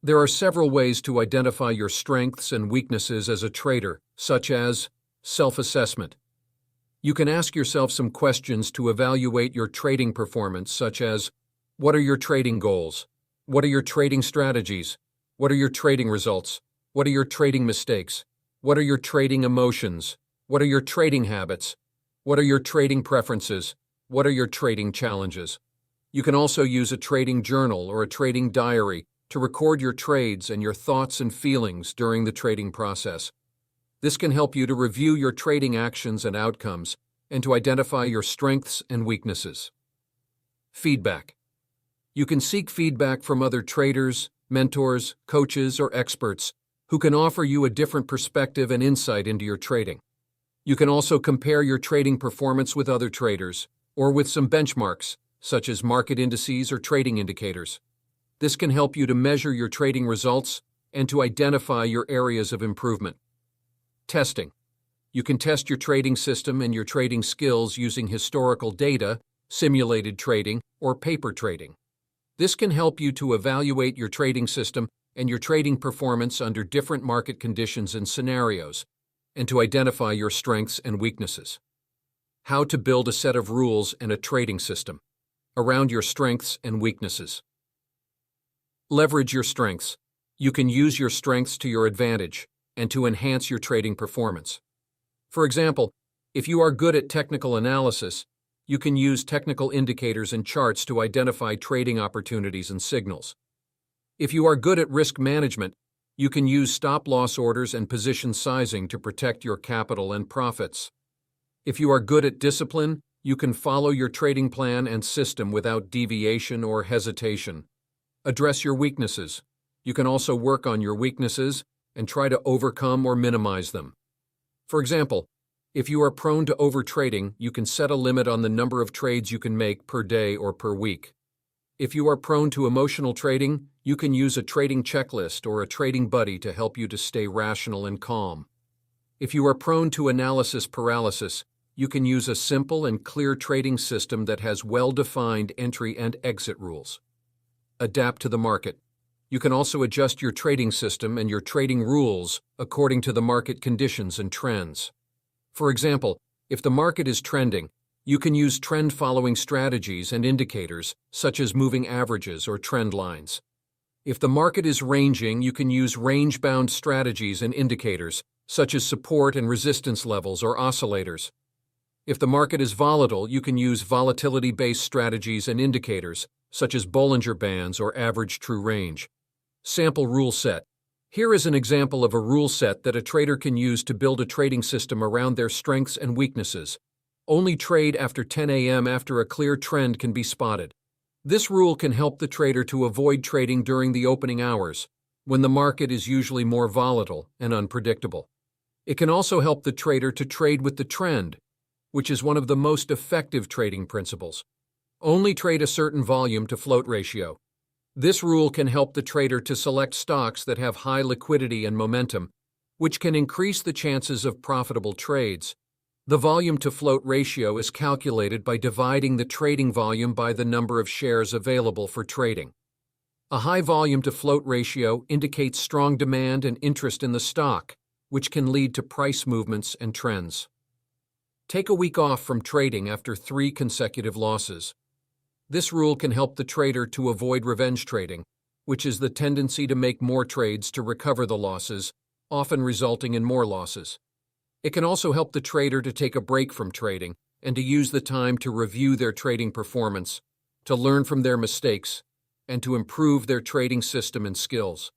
There are several ways to identify your strengths and weaknesses as a trader, such as self-assessment. You can ask yourself some questions to evaluate your trading performance, such as, what are your trading goals? What are your trading strategies? What are your trading results? What are your trading mistakes? What are your trading emotions? What are your trading habits? What are your trading preferences? What are your trading challenges? You can also use a trading journal or a trading diary to record your trades and your thoughts and feelings during the trading process. This can help you to review your trading actions and outcomes and to identify your strengths and weaknesses. Feedback. You can seek feedback from other traders, mentors, coaches, or experts who can offer you a different perspective and insight into your trading. You can also compare your trading performance with other traders or with some benchmarks, such as market indices or trading indicators. This can help you to measure your trading results and to identify your areas of improvement. Testing. You can test your trading system and your trading skills using historical data, simulated trading, or paper trading. This can help you to evaluate your trading system and your trading performance under different market conditions and scenarios, and to identify your strengths and weaknesses. How to build a set of rules and a trading system around your strengths and weaknesses. Leverage your strengths. You can use your strengths to your advantage and to enhance your trading performance. For example, if you are good at technical analysis, you can use technical indicators and charts to identify trading opportunities and signals. If you are good at risk management, you can use stop-loss orders and position sizing to protect your capital and profits. If you are good at discipline, you can follow your trading plan and system without deviation or hesitation. Address your weaknesses. You can also work on your weaknesses and try to overcome or minimize them. For example, if you are prone to overtrading, you can set a limit on the number of trades you can make per day or per week. If you are prone to emotional trading, you can use a trading checklist or a trading buddy to help you to stay rational and calm. If you are prone to analysis paralysis, you can use a simple and clear trading system that has well-defined entry and exit rules. Adapt to the market. You can also adjust your trading system and your trading rules according to the market conditions and trends. For example, if the market is trending, you can use trend-following strategies and indicators, such as moving averages or trend lines. If the market is ranging, you can use range-bound strategies and indicators, such as support and resistance levels or oscillators. If the market is volatile, you can use volatility-based strategies and indicators, such as Bollinger Bands or average true range. Sample rule set. Here is an example of a rule set that a trader can use to build a trading system around their strengths and weaknesses. Only trade after 10 a.m. after a clear trend can be spotted. This rule can help the trader to avoid trading during the opening hours, when the market is usually more volatile and unpredictable. It can also help the trader to trade with the trend, which is one of the most effective trading principles. Only trade a certain volume to float ratio. This rule can help the trader to select stocks that have high liquidity and momentum, which can increase the chances of profitable trades. The volume to float ratio is calculated by dividing the trading volume by the number of shares available for trading. A high volume to float ratio indicates strong demand and interest in the stock, which can lead to price movements and trends. Take a week off from trading after 3 consecutive losses. This rule can help the trader to avoid revenge trading, which is the tendency to make more trades to recover the losses, often resulting in more losses. It can also help the trader to take a break from trading and to use the time to review their trading performance, to learn from their mistakes, and to improve their trading system and skills.